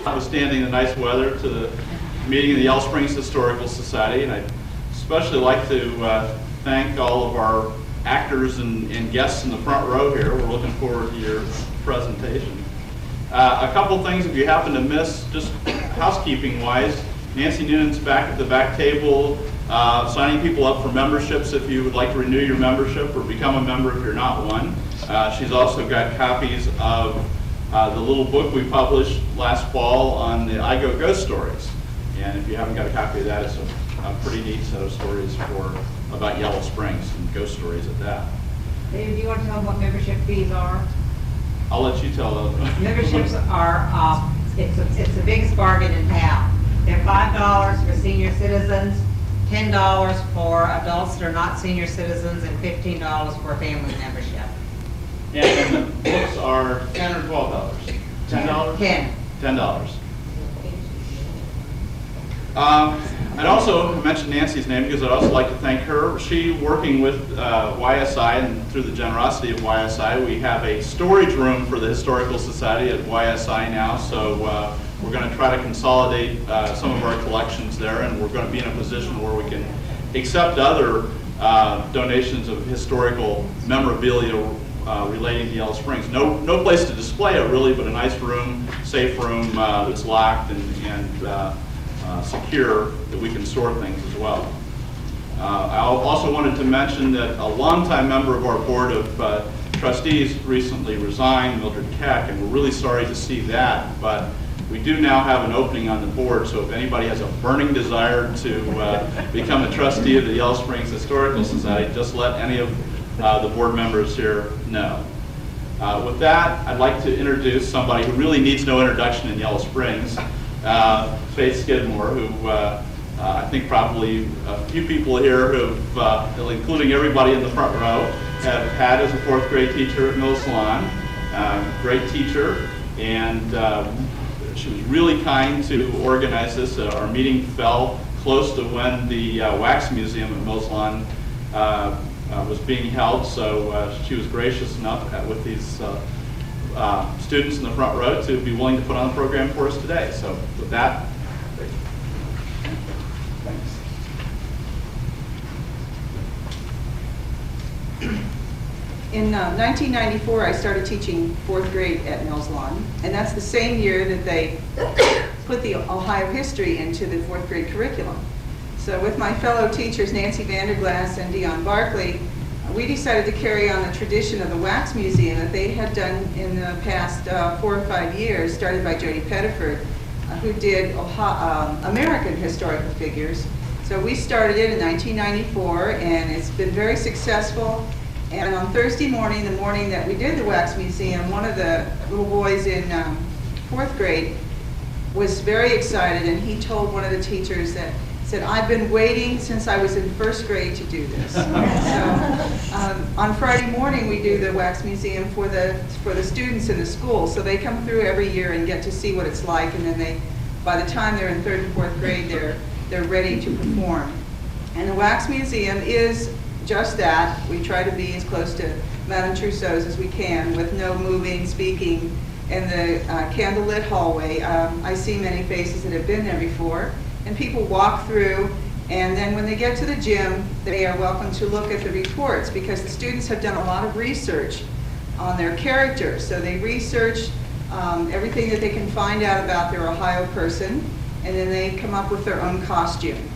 Notwithstanding the nice weather, to the meeting of the Yellow Springs Historical Society, and I'd especially like to thank all of our actors and guests in the front row here. We're looking forward to your presentation. A couple things if you happen to miss, just housekeeping-wise, Nancy Noonan's back at the back table, signing people up for memberships if you would like to renew your membership or become a member if you're not one. She's also got copies of the little book we published last fall on the I Go Ghost Stories. And if you haven't got a copy of that, it's a pretty neat set of stories about Yellow Springs and ghost stories at that. Dave, do you want to tell them what membership fees are? I'll let you tell them. Memberships are, it's the biggest bargain in town. They're $5 for senior citizens, $10 for adults that are not senior citizens, and $15 for a family membership. And the books are $10 or $12? $10? $10. I'd also mention Nancy's name because I'd also like to thank her. She, working with YSI, and through the generosity of YSI, we have a storage room for the Historical Society at YSI now, so we're going to try to consolidate some of our collections there, and we're going to be in a position where we can accept other donations of historical memorabilia relating to Yellow Springs. No place to display it really, but a nice room, safe room that's locked and secure that we can store things as well. I also wanted to mention that a longtime member of our board of trustees recently resigned, Mildred Keck, and we're really sorry to see that, but we do now have an opening on the board, so if anybody has a burning desire to become a trustee of the Yellow Springs Historical Society, just let any of the board members here know. With that, I'd like to introduce somebody who really needs no introduction in Yellow Springs, Faith Skidmore, who I think probably a few people here who've, including everybody in the front row, have had as a fourth grade teacher at Mill Salon. Great teacher, and she was really kind to organize this. Our meeting fell close to when the Wax Museum at Mill Salon was being held, so she was gracious enough with these students in the front row to be willing to put on the program for us today. So with that, thanks. In 1994, I started teaching fourth grade at Mills Lawn, and that's the same year that they put the Ohio history into the fourth grade curriculum. So with my fellow teachers, Nancy Vanderglass and Dion Barkley, we decided to carry on the tradition of the Wax Museum that they had done in the past 4 or 5 years, started by Jody Pettiford, who did American historical figures. So we started it in 1994, and it's been very successful. And on Thursday morning, the morning that we did the Wax Museum, one of the little boys in fourth grade was very excited, and he told one of the teachers that, said, I've been waiting since I was in first grade to do this. So on Friday morning we do the Wax Museum for the students in the school. So they come through every year and get to see what it's like, and then by the time they're in third and fourth grade, they're ready to perform. And the Wax Museum is just that. We try to be as close to Madame Trousseau's as we can with no moving, speaking in the candlelit hallway. I see many faces that have been there before. And people walk through, and then when they get to the gym, they are welcome to look at the reports because the students have done a lot of research on their characters. So they research everything that they can find out about their Ohio person, and then they come up with their own costume.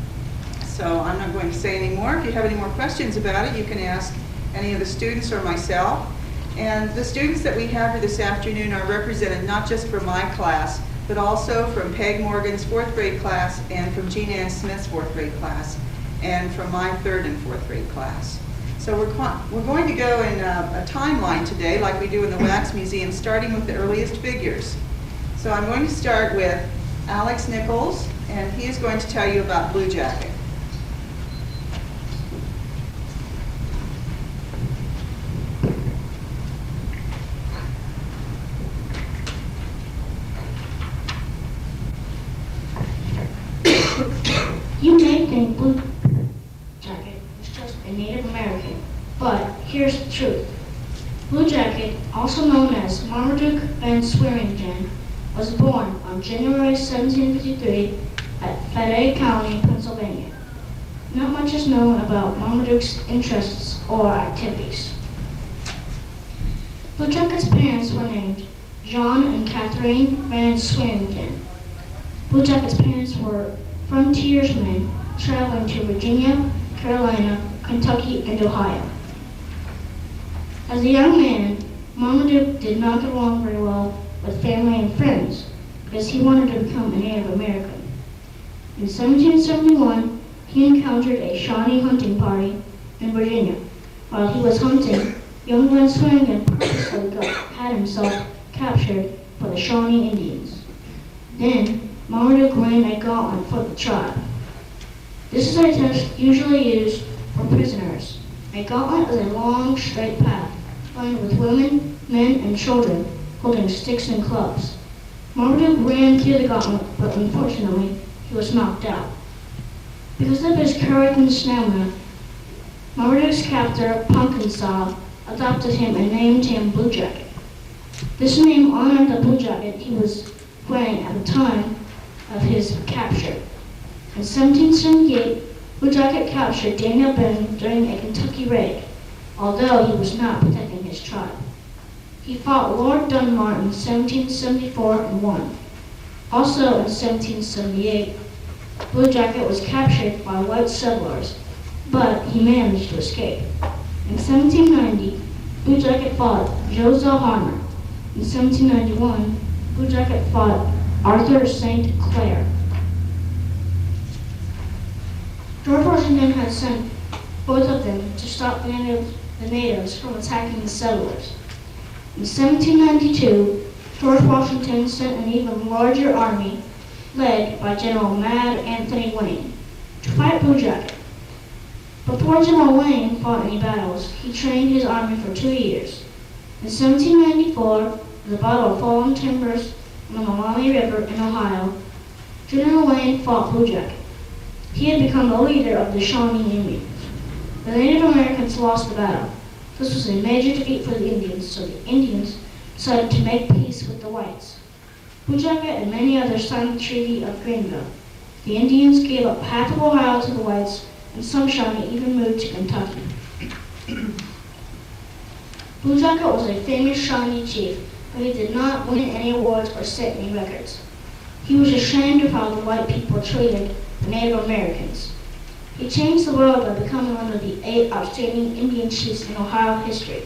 So I'm not going to say any more. If you have any more questions about it, you can ask any of the students or myself. And the students that we have here this afternoon are represented not just from my class, but also from Peg Morgan's fourth grade class and from Jean Ann Smith's fourth grade class and from my third and fourth grade class. So we're going to go in a timeline today like we do in the Wax Museum, starting with the earliest figures. So I'm going to start with Alex Nichols, and he is going to tell you about Blue Jacket. You may think Blue Jacket is just a Native American, but here's the truth. Blue Jacket, also known as Marmaduke Ben Swearingen, was born on January 1753 at Fayette County, Pennsylvania. Not much is known about Marmaduke's interests or activities. Blue Jacket's parents were named John and Catherine Van Swearingen. Blue Jacket's parents were frontiersmen traveling to Virginia, Carolina, Kentucky, and Ohio. As a young man, Marmaduke did not get along very well with family and friends because he wanted to become a Native American. In 1771, he encountered a Shawnee hunting party in Virginia. While he was hunting, young Van Swearingen purposely had himself captured by the Shawnee Indians. Then, Marmaduke ran a gauntlet for the tribe. This is a test usually used for prisoners. A gauntlet is a long, straight path, lined with women, men, and children holding sticks and clubs. Marmaduke ran through the gauntlet, but unfortunately, he was knocked out. Because of his courage and stamina, Marmaduke's captor, Pumpkinsaw, adopted him and named him Blue Jacket. This name honored the blue jacket he was wearing at the time of his capture. In 1778, Blue Jacket captured Daniel Boone during a Kentucky raid, although he was not protecting his tribe. He fought Lord Dunmore in 1774 and won. Also in 1778, Blue Jacket was captured by white settlers, but he managed to escape. In 1790, Blue Jacket fought Josiah Harmer. In 1791, Blue Jacket fought Arthur St. Clair. George Washington had sent both of them to stop the natives from attacking the settlers. In 1792, George Washington sent an even larger army, led by General Mad Anthony Wayne, to fight Blue Jacket. Before General Wayne fought any battles, he trained his army for 2 years. In 1794, the Battle of Fallen Timbers on the Maumee River in Ohio, General Wayne fought Blue Jacket. He had become the leader of the Shawnee Indians. The Native Americans lost the battle. This was a major defeat for the Indians, so the Indians decided to make peace with the whites. Blue Jacket and many others signed the Treaty of Greenville. The Indians gave up half of Ohio to the whites, and some Shawnee even moved to Kentucky. Blue Jacket was a famous Shawnee chief, but he did not win any awards or set any records. He was ashamed of how the white people treated the Native Americans. He changed the world by becoming one of the 8 outstanding Indian chiefs in Ohio history.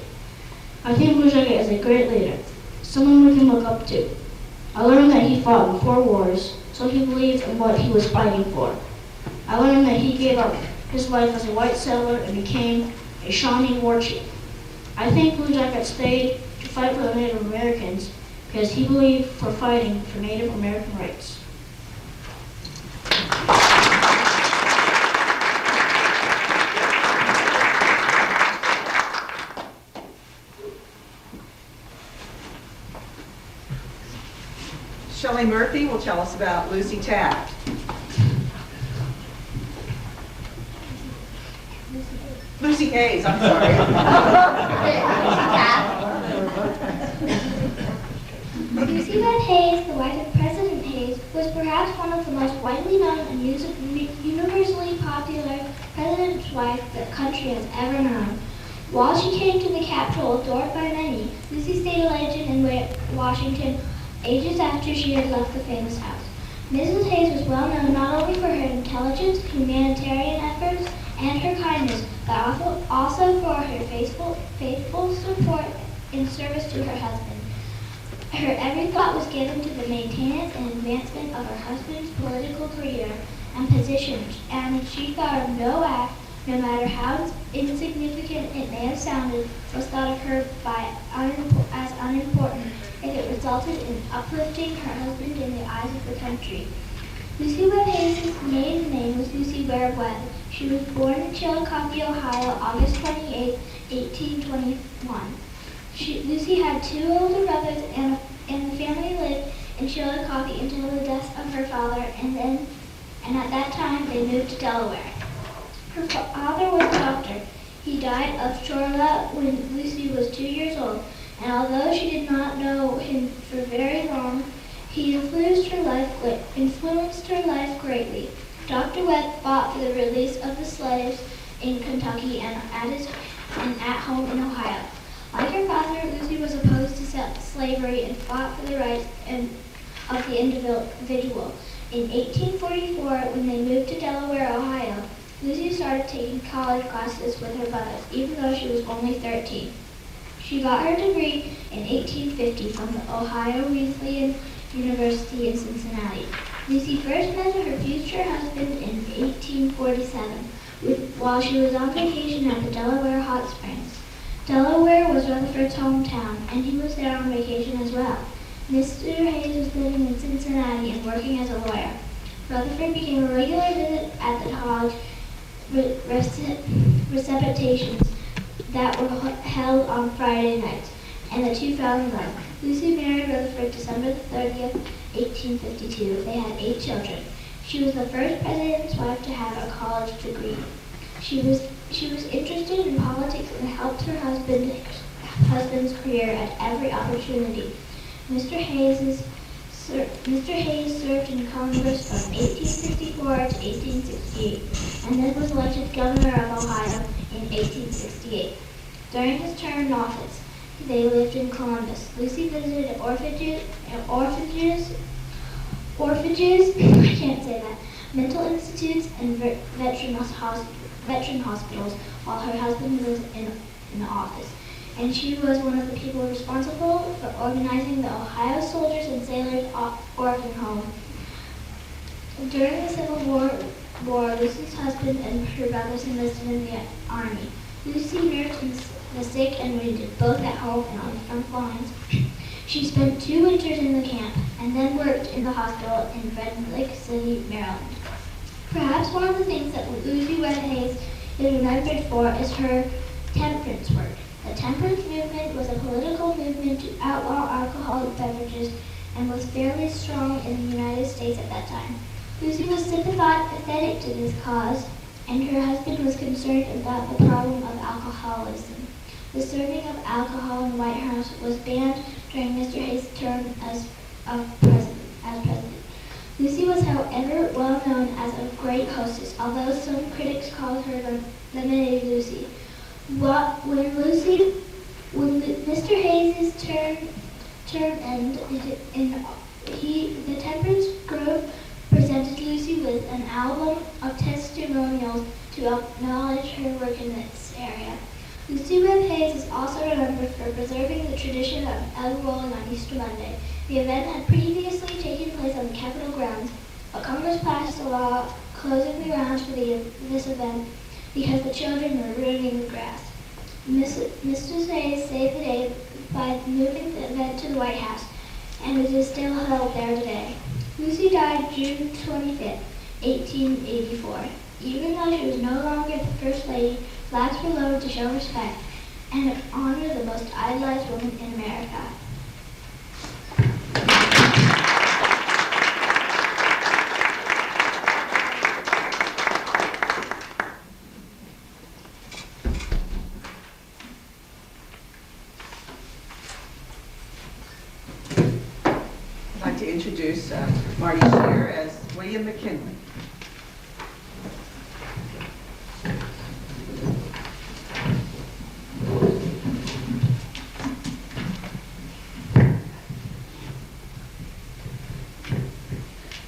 I think Blue Jacket is a great leader, someone we can look up to. I learned that he fought in 4 wars, so he believed in what he was fighting for. I learned that he gave up his life as a white settler and became a Shawnee war chief. I think Blue Jacket stayed to fight for the Native Americans because he believed for fighting for Native American rights. Shelley Murphy will tell us about Lucy Taft. Lucy Hayes, I'm sorry. Lucy Van Hayes, the wife of President Hayes, was perhaps one of the most widely known and universally popular president's wife the country has ever known. While she came to the Capitol adored by many, Lucy stayed a legend in Washington ages after she had left the famous house. Mrs. Hayes was well known not only for her intelligence, humanitarian efforts, and her kindness, but also for her faithful support in service to her husband. Her every thought was given to the maintenance and advancement of her husband's political career and positions, and she thought of no act, no matter how insignificant it may have sounded, was thought of her as unimportant if it resulted in uplifting her husband in the eyes of the country. Lucy Webb Hayes' maiden name was Lucy Ware Webb. She was born in Chillicothe, Ohio, August 28, 1821. Lucy had 2 older brothers, and the family lived in Chillicothe until the death of her father, and at that time they moved to Delaware. Her father was a doctor. He died of Chorla when Lucy was 2 years old, and although she did not know him for very long, he influenced her life greatly. Dr. Webb fought for the release of the slaves in Kentucky and at home in Ohio. Like her father, Lucy was opposed to slavery and fought for the rights of the individual. In 1844, when they moved to Delaware, Ohio, Lucy started taking college classes with her brothers, even though she was only 13. She got her degree in 1850 from the Ohio Wesleyan University in Cincinnati. Lucy first met her future husband in 1847 while she was on vacation at the Delaware Hot Springs. Delaware was Rutherford's hometown, and he was there on vacation as well. Mr. Hayes was living in Cincinnati and working as a lawyer. Rutherford became a regular visit at the college receptions that were held on Friday nights, and the two fell in love. Lucy married Rutherford December 30th, 1852. They had 8 children. She was the first president's wife to have a college degree. She was interested in politics and helped her husband's career at every opportunity. Mr. Hayes served in Congress from 1864 to 1868, and then was elected governor of Ohio in 1868. During his term in office, they lived in Columbus. Lucy visited orphanages, I can't say that, mental institutes, and veteran hospitals while her husband was in the office. And she was one of the people responsible for organizing the Ohio Soldiers and Sailors Orphan Home. During the Civil War, Lucy's husband and her brothers enlisted in the Army. Lucy nursed the sick and wounded, both at home and on the front lines. She spent 2 winters in the camp and then worked in the hospital in Red Lake City, Maryland. Perhaps one of the things that Lucy Webb Hayes is remembered for is her temperance work. The temperance movement was a political movement to outlaw alcoholic beverages and was fairly strong in the United States at that time. Lucy was sympathetic to this cause, and her husband was concerned about the problem of alcoholism. The serving of alcohol in the White House was banned during Mr. Hayes' term as president. Lucy was, however, well known as a great hostess, although some critics called her Lemonade Lucy. When Mr. Hayes' term ended, the Temperance Grove presented Lucy with an album of testimonials to acknowledge her work in this area. Lucy Webb Hayes is also remembered for preserving the tradition of egg rolling on Easter Monday. The event had previously taken place on the Capitol grounds, but Congress passed a law closing the grounds for this event because the children were ruining the grass. Mr. Hayes saved the day by moving the event to the White House, and it is still held there today. Lucy died June 25, 1884. Even though she was no longer the First Lady, flags were lowered to show respect and honor the most idolized woman in America. I'd like to introduce Marty Shear as William McKinley.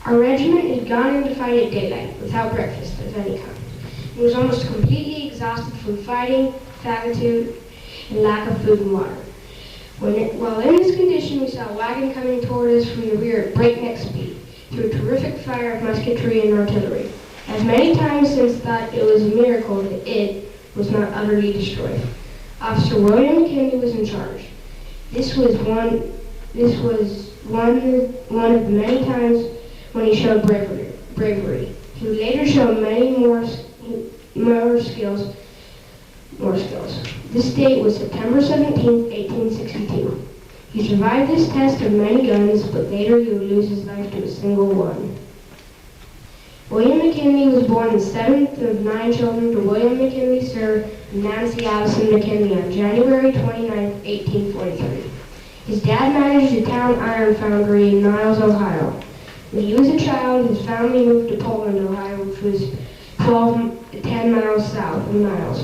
Our regiment had gone into fight at daylight without breakfast of any kind. It was almost completely exhausted from fighting, faggitude, and lack of food and water. While in this condition, we saw a wagon coming toward us from the rear at breakneck speed, through a terrific fire of musketry and artillery. I've many times since thought it was a miracle that it was not utterly destroyed. Officer William McKinley was in charge. This was one of the many times when he showed bravery. He would later show many more skills. This date was September 17, 1862. He survived this test of many guns, but later he would lose his life to a single one. William McKinley was born the 7th of 9 children to William McKinley, Sr. and Nancy Allison McKinley on January 29, 1843. His dad managed a town iron foundry in Niles, Ohio. When he was a child, his family moved to Poland, Ohio, which was 10 miles south of Niles.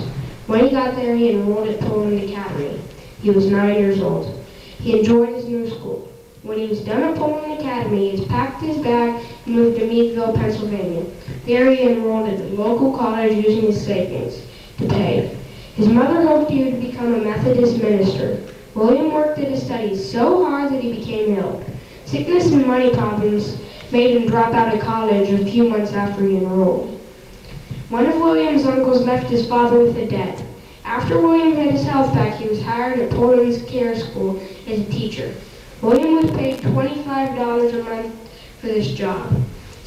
When he got there, he enrolled at Poland Academy. He was 9 years old. He enjoyed his new school. When he was done at Poland Academy, he packed his bag and moved to Meadville, Pennsylvania. There he enrolled at the local college using his savings to pay. His mother hoped he would become a Methodist minister. William worked at his studies so hard that he became ill. Sickness and money problems made him drop out of college a few months after he enrolled. One of William's uncles left his father with a debt. After William had his health back, he was hired at Poland's Care School as a teacher. William was paid $25 a month for this job.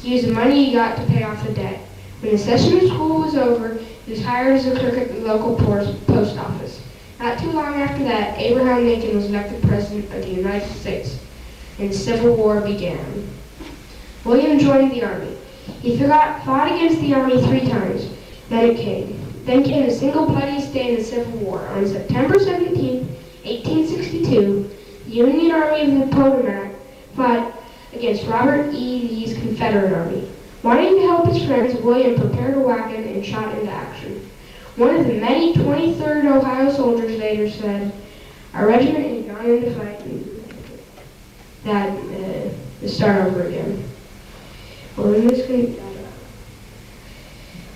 He used the money he got to pay off the debt. When the session of school was over, he was hired as a clerk at the local post office. Not too long after that, Abraham Lincoln was elected President of the United States, and the Civil War began. William joined the Army. He fought against the Army 3 times. Then came a single bloodiest day in the Civil War. On September 17, 1862, the Union Army of the Potomac fought against Robert E. Lee's Confederate Army. Wanting to help his friends, William prepared a wagon and shot into action. One of the many 23rd Ohio soldiers later said, "Our regiment had gone into fight to start over again." Well, in this case,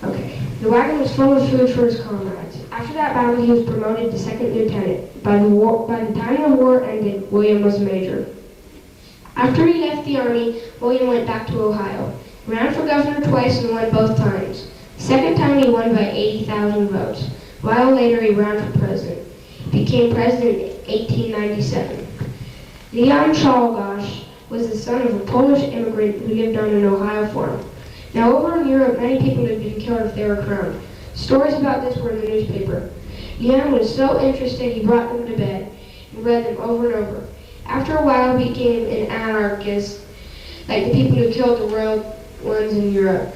okay. The wagon was full of food for his comrades. After that battle, he was promoted to second lieutenant. By the time the war ended, William was major. After he left the Army, William went back to Ohio. He ran for governor twice and won both times. The second time he won by 80,000 votes. A while later, he ran for president. He became president in 1897. Leon Czolgosz was the son of a Polish immigrant who lived on an Ohio farm. Now, over in Europe, many people had been killed if they were crowned. Stories about this were in the newspaper. Leon was so interested, he brought them to bed and read them over and over. After a while, he became an anarchist, like the people who killed the royal ones in Europe.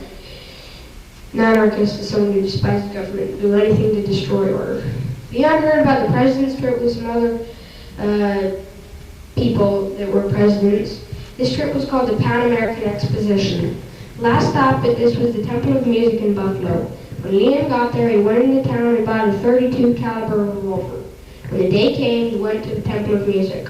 An anarchist is someone who despises government and do anything to destroy order. Leon heard about the president's trip with some other people that were presidents. This trip was called the Pan American Exposition. Last stop at this was the Temple of Music in Buffalo. When Leon got there, he went into town and bought a .32 caliber revolver. When the day came, he went to the Temple of Music.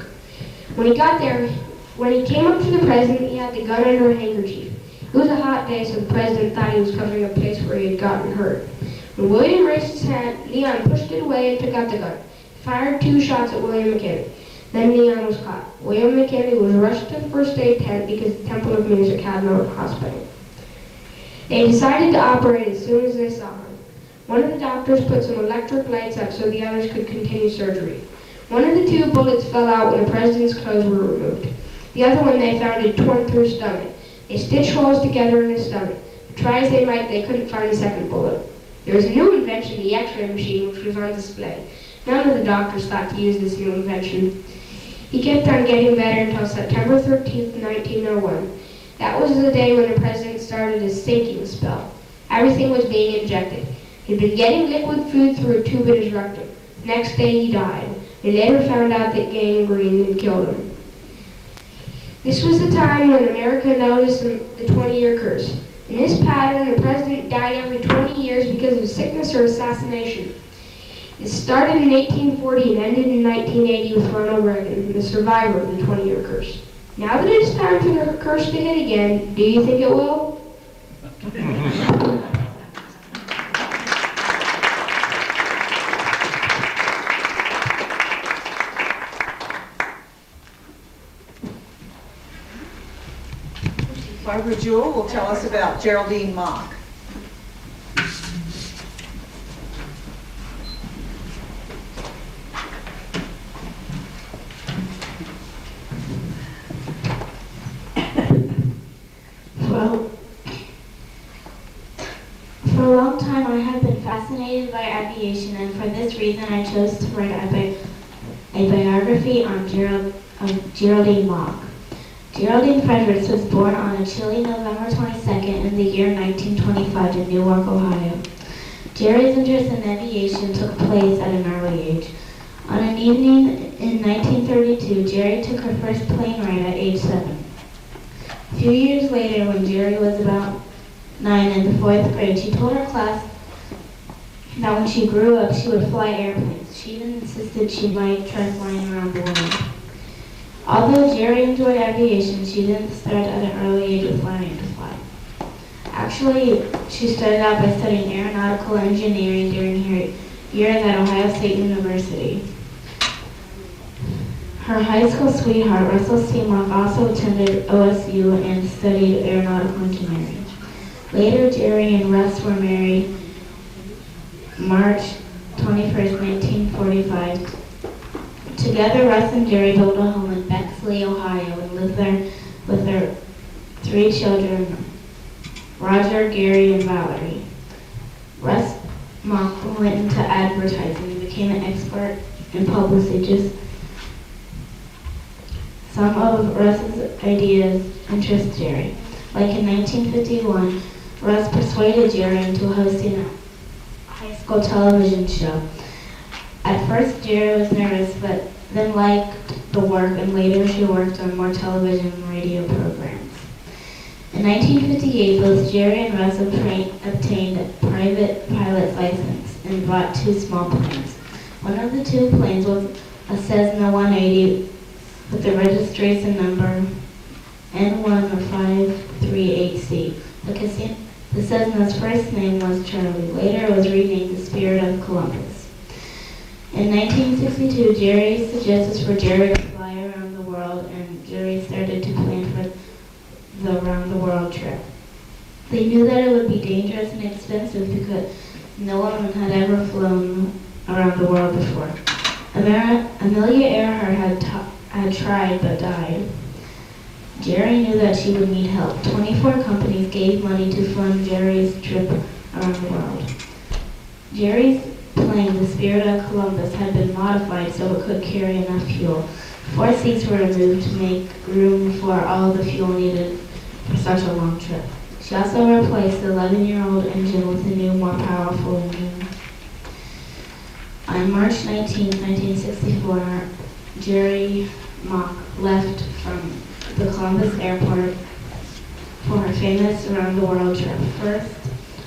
When he got there, when he came up to the president, he had the gun under a handkerchief. It was a hot day, so the president thought he was covering a place where he had gotten hurt. When William raised his hand, Leon pushed it away and took out the gun. He fired 2 shots at William McKinley. Then Leon was caught. William McKinley was rushed to the first aid tent because the Temple of Music had no hospital. They decided to operate as soon as they saw him. One of the doctors put some electric lights up so the others could continue surgery. One of the 2 bullets fell out when the president's clothes were removed. The other one they found had torn through his stomach. They stitched holes together in his stomach. But try as they might, they couldn't find the second bullet. There was a new invention, the X-ray machine, which was on display. None of the doctors thought to use this new invention. He kept on getting better until September 13th, 1901. That was the day when the president started his sinking spell. Everything was being injected. He'd been getting liquid food through a tube in his rectum. The next day he died. They later found out that gangrene had killed him. This was the time when America noticed the 20-year curse. In this pattern, the president died every 20 years because of sickness or assassination. It started in 1840 and ended in 1980 with Ronald Reagan, the survivor of the 20-year curse. Now that it's time for the curse to hit again, do you think it will? Barbara Jewell will tell us about Geraldine Mock. Well, for a long time I have been fascinated by aviation, and for this reason I chose to write a biography on Geraldine Mock. Geraldine Fredericks was born on a chilly November 22nd in the year 1925 in Newark, Ohio. Jerry's interest in aviation took place at an early age. On an evening in 1932, Jerry took her first plane ride at age 7. A 2 years later, when Jerry was about 9 in the 4th grade, she told her class that when she grew up, she would fly airplanes. She even insisted she might try flying around the world. Although Jerry enjoyed aviation, she didn't start at an early age with learning to fly. Actually, she started out by studying aeronautical engineering during her years at Ohio State University. Her high school sweetheart, Russell C. Mock, also attended OSU and studied aeronautical engineering. Later, Jerry and Russ were married March 21st, 1945. Together, Russ and Jerry built a home in Bexley, Ohio, and lived there with their 3 children, Roger, Gary, and Valerie. Russ Mock went into advertising and became an expert in publicity. Some of Russ's ideas interest Jerry. Like in 1951, Russ persuaded Jerry into hosting a high school television show. At first, Jerry was nervous, but then liked the work, and later she worked on more television and radio programs. In 1958, both Jerry and Russ obtained a private pilot's license and bought 2 small planes. One of the 2 planes was a Cessna 180 with the registration number N1538C. The Cessna's first name was Charlie. Later, it was renamed the Spirit of Columbus. In 1962, Jerry suggested for Jerry to fly around the world, and Jerry started to plan for the around-the-world trip. They knew that it would be dangerous and expensive because no one had ever flown around the world before. Amelia Earhart had tried but died. Jerry knew that she would need help. 24 companies gave money to fund Jerry's trip around the world. Jerry's plane, the Spirit of Columbus, had been modified so it could carry enough fuel. 4 seats were removed to make room for all the fuel needed for such a long trip. She also replaced the 11-year-old engine with a new, more powerful engine. On March 19, 1964, Jerry Mock left from the Columbus airport for her famous around-the-world trip. First,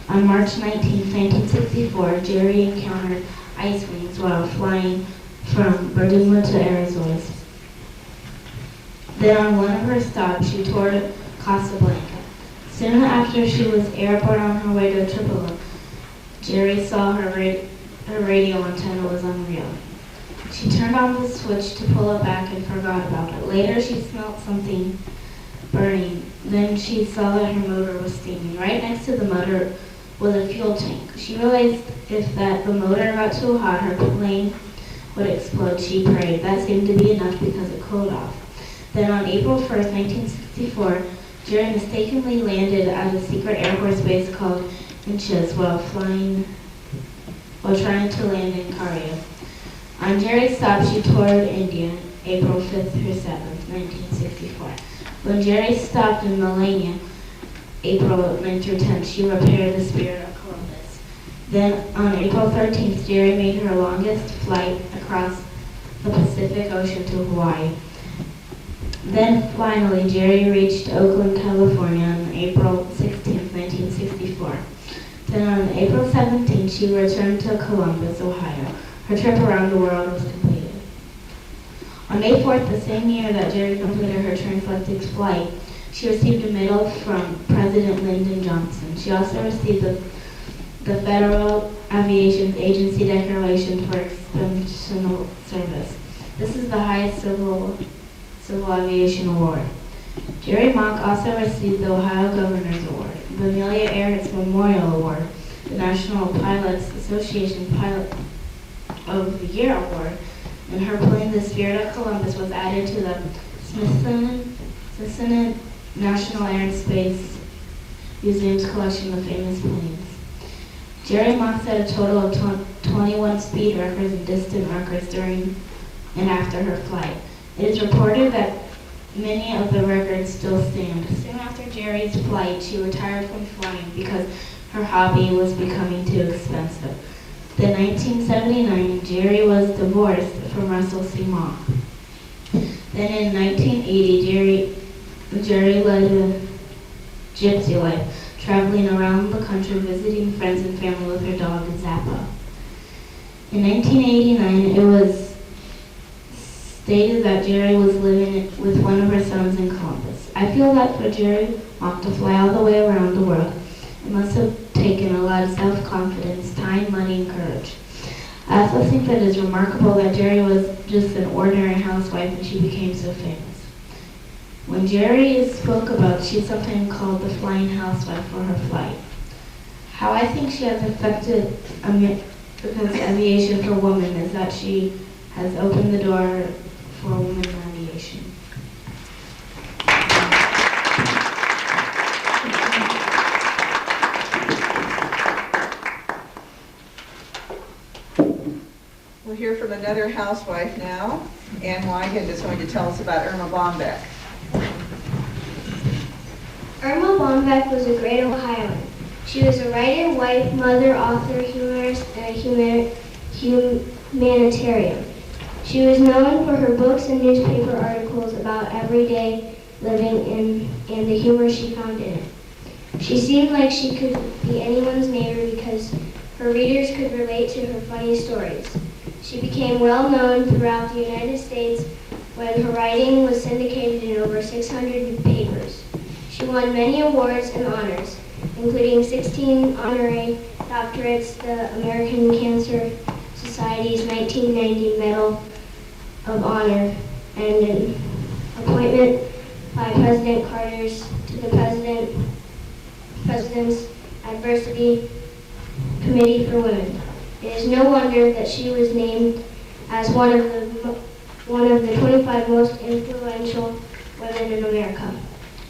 on March 19, 1964, Jerry encountered ice wings while flying from Berduma to Arizona. Then on one of her stops, she toured Casablanca. Soon after she was airborne on her way to Tripoli, Jerry saw her radio antenna was unreal. She turned on the switch to pull it back and forgot about it. Later, she smelled something burning. Then she saw that her motor was steaming. Right next to the motor was a fuel tank. She realized if the motor got too hot, her plane would explode. She prayed. That seemed to be enough because it cooled off. Then on April 1st, 1964, Jerry mistakenly landed at a secret Air Force base called Inches while trying to land in Cairo. On Jerry's stop, she toured India, April 5th through 7th, 1964. When Jerry stopped in Melania, April 9th through 10th, she repaired the Spirit of Columbus. Then on April 13th, Jerry made her longest flight across the Pacific Ocean to Hawaii. Then finally, Jerry reached Oakland, California on April 16th, 1964. Then on April 17th, she returned to Columbus, Ohio. Her trip around the world was completed. On May 4th, the same year that Jerry completed her transatlantic flight, she received a medal from President Lyndon Johnson. She also received the Federal Aviation Agency Decoration for Exceptional Service. This is the highest civil aviation award. Jerry Mock also received the Ohio Governor's Award, the Amelia Earhart's Memorial Award, the National Pilots Association Pilot of the Year Award, and her plane, the Spirit of Columbus, was added to the Smithsonian National Air and Space Museum's collection of famous planes. Jerry Mock set a total of 21 speed records and distant records during and after her flight. It is reported that many of the records still stand. Soon after Jerry's flight, she retired from flying because her hobby was becoming too expensive. In 1979, Jerry was divorced from Russell C. Mock. Then in 1980, Jerry led a gypsy life, traveling around the country visiting friends and family with her dog, Zappa. In 1989, it was stated that Jerry was living with one of her sons in Columbus. I feel that for Jerry Mock to fly all the way around the world, it must have taken a lot of self-confidence, time, money, and courage. I also think that it's remarkable that Jerry was just an ordinary housewife and she became so famous. When Jerry spoke about, she's sometimes called the flying housewife for her flight. How I think she has affected aviation for women is that she has opened the door for women in aviation. We'll hear from another housewife now. Ann Wygand is going to tell us about Irma Bombeck. Irma Bombeck was a great Ohioan. She was a writer, wife, mother, author, humorist, and a humanitarian. She was known for her books and newspaper articles about everyday living and the humor she found in it. She seemed like she could be anyone's neighbor because her readers could relate to her funny stories. She became well known throughout the United States when her writing was syndicated in over 600 papers. She won many awards and honors, including 16 honorary doctorates, the American Cancer Society's 1990 Medal of Honor, and an appointment by President Carter's to the President's Adversity Committee for Women. It is no wonder that she was named as one of the 25 most influential women in America.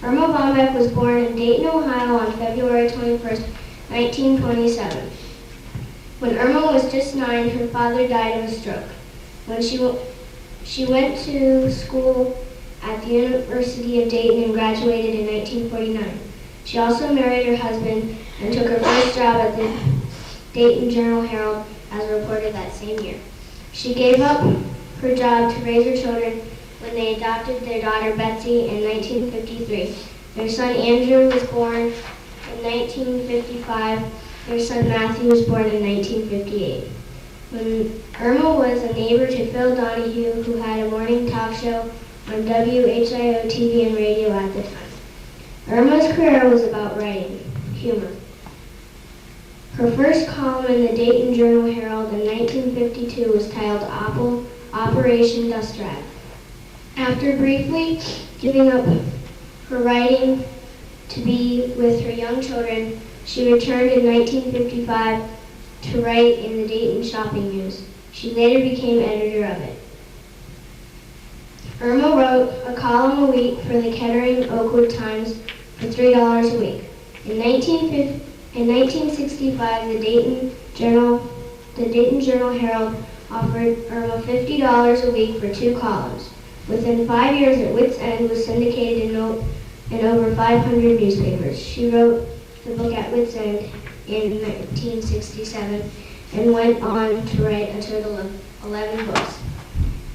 Irma Bombeck was born in Dayton, Ohio on February 21st, 1927. When Irma was just 9, her father died of a stroke. When she went to school at the University of Dayton and graduated in 1949. She also married her husband and took her first job at the Dayton Journal-Herald as a reporter that same year. She gave up her job to raise her children when they adopted their daughter Betsy in 1953. Their son Andrew was born in 1955. Their son Matthew was born in 1958. When Irma was a neighbor to Phil Donahue, who had a morning talk show on WHIO TV and radio at the time. Irma's career was about writing, humor. Her first column in the Dayton Journal-Herald in 1952 was titled Operation Dust Rat. After briefly giving up her writing to be with her young children, she returned in 1955 to write in the Dayton Shopping News. She later became editor of it. Irma wrote a column a week for the Kettering Oakwood Times for $3 a week. In 1965, the Dayton Journal-Herald offered Irma $50 a week for 2 columns. Within 5 years, At Wit's End was syndicated in over 500 newspapers. She wrote the book At Wit's End in 1967 and went on to write a total of 11 books.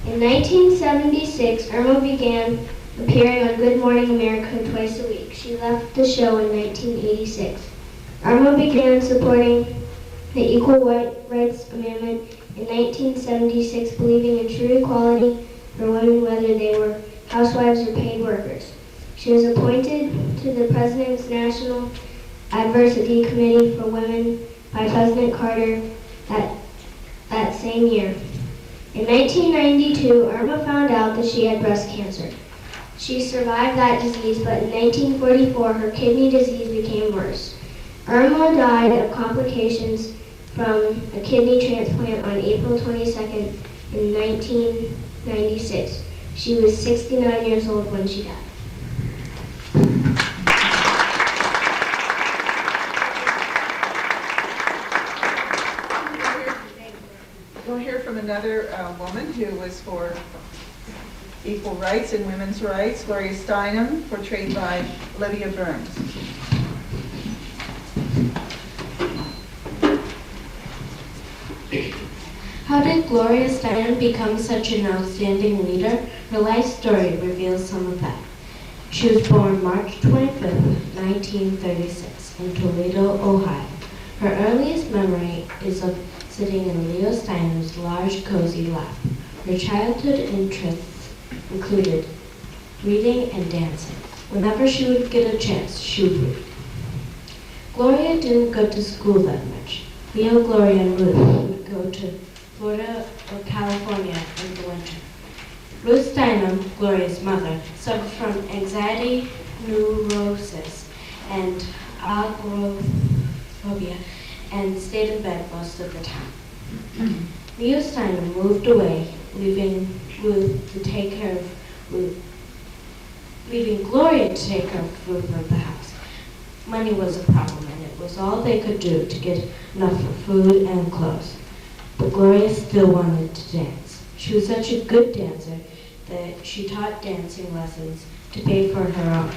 In 1976, Irma began appearing on Good Morning America twice a week. She left the show in 1986. Irma began supporting the Equal Rights Amendment in 1976, believing in true equality for women whether they were housewives or paid workers. She was appointed to the President's National Adversity Committee for Women by President Carter that same year. In 1992, Irma found out that she had breast cancer. She survived that disease, but in 1944, her kidney disease became worse. Irma died of complications from a kidney transplant on April 22nd in 1996. She was 69 years old when she died. We'll hear from another woman who was for equal rights and women's rights, Gloria Steinem, portrayed by Olivia Burns. How did Gloria Steinem become such an outstanding leader? Her life story reveals some of that. She was born March 25, 1936, in Toledo, Ohio. Her earliest memory is of sitting in Leo Steiner's large, cozy lap. Her childhood interests included reading and dancing. Whenever she would get a chance, she would read. Gloria didn't go to school that much. Leo, Gloria, and Ruth would go to Florida or California in the winter. Ruth Steinem, Gloria's mother, suffered from anxiety, neurosis, and agoraphobia, and stayed in bed most of the time. Leo Steinem moved away, leaving Ruth to take care of Ruth, leaving Gloria to take care of Ruth at the house. Money was a problem, and it was all they could do to get enough for food and clothes. But Gloria still wanted to dance. She was such a good dancer that she taught dancing lessons to pay for her own.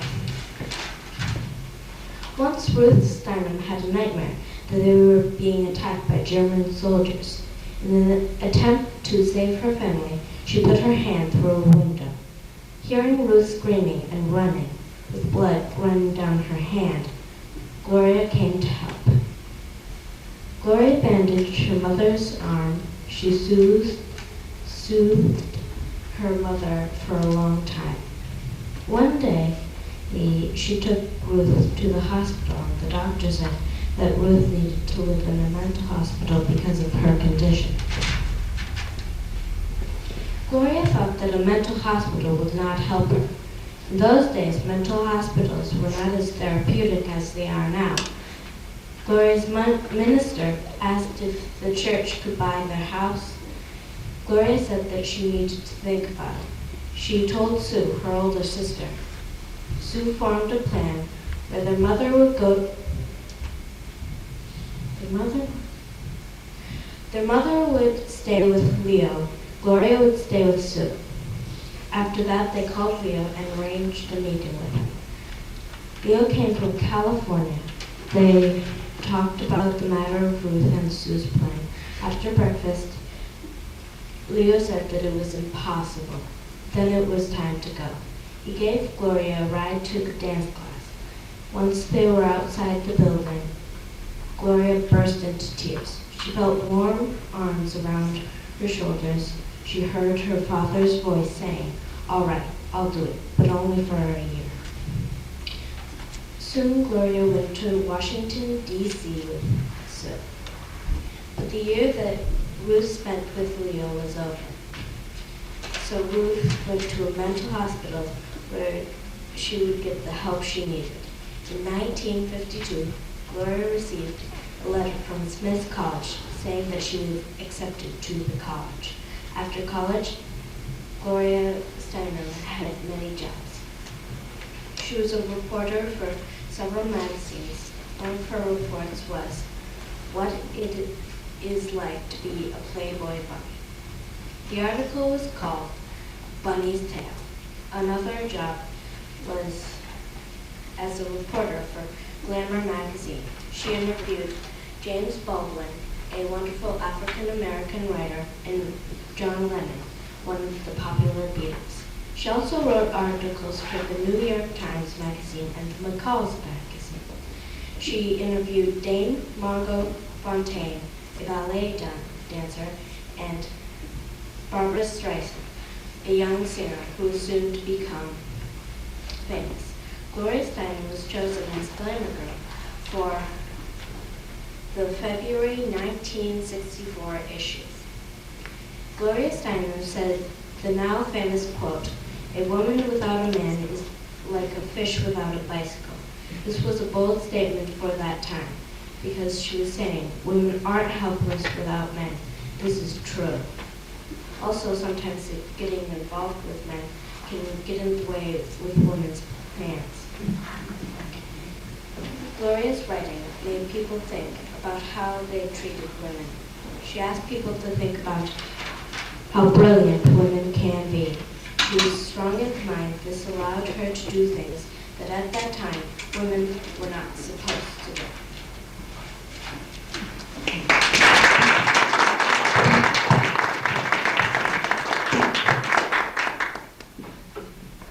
Once Ruth Steinem had a nightmare that they were being attacked by German soldiers. In an attempt to save her family, she put her hand through a window. Hearing Ruth screaming and running, with blood running down her hand, Gloria came to help. Gloria bandaged her mother's arm. She soothed her mother for a long time. One day, she took Ruth to the hospital, and the doctor said that Ruth needed to live in a mental hospital because of her condition. Gloria thought that a mental hospital would not help her. In those days, mental hospitals were not as therapeutic as they are now. Gloria's minister asked if the church could buy their house. Gloria said that she needed to think about it. She told Sue, her older sister. Sue formed a plan where their mother would stay with Leo. Gloria would stay with Sue. After that, they called Leo and arranged a meeting with him. Leo came from California. They talked about the matter of Ruth and Sue's plan. After breakfast, Leo said that it was impossible. Then it was time to go. He gave Gloria a ride to the dance class. Once they were outside the building, Gloria burst into tears. She felt warm arms around her shoulders. She heard her father's voice saying, "All right, I'll do it, but only for a year." Soon Gloria went to Washington, D.C. with Sue. But the year that Ruth spent with Leo was over. So Ruth went to a mental hospital where she would get the help she needed. In 1952, Gloria received a letter from Smith College saying that she was accepted to the college. After college, Gloria Steinem had many jobs. She was a reporter for several magazines. One of her reports was "What It Is Like to Be a Playboy Bunny." The article was called "Bunny's Tale." Another job was as a reporter for Glamour magazine. She interviewed James Baldwin, a wonderful African-American writer, and John Lennon, one of the popular Beatles. She also wrote articles for the New York Times magazine and the McCall's magazine. She interviewed Dame Margot Fonteyn, a ballet dancer, and Barbra Streisand, a young singer who was soon to become famous. Gloria Steinem was chosen as Glamour Girl for the February 1964 issue. Gloria Steinem said the now famous quote, "A woman without a man is like a fish without a bicycle." This was a bold statement for that time because she was saying women aren't helpless without men. This is true. Also, sometimes getting involved with men can get in the way with women's plans. Gloria's writing made people think about how they treated women. She asked people to think about how brilliant women can be. She was strong in mind. This allowed her to do things that at that time women were not supposed to do.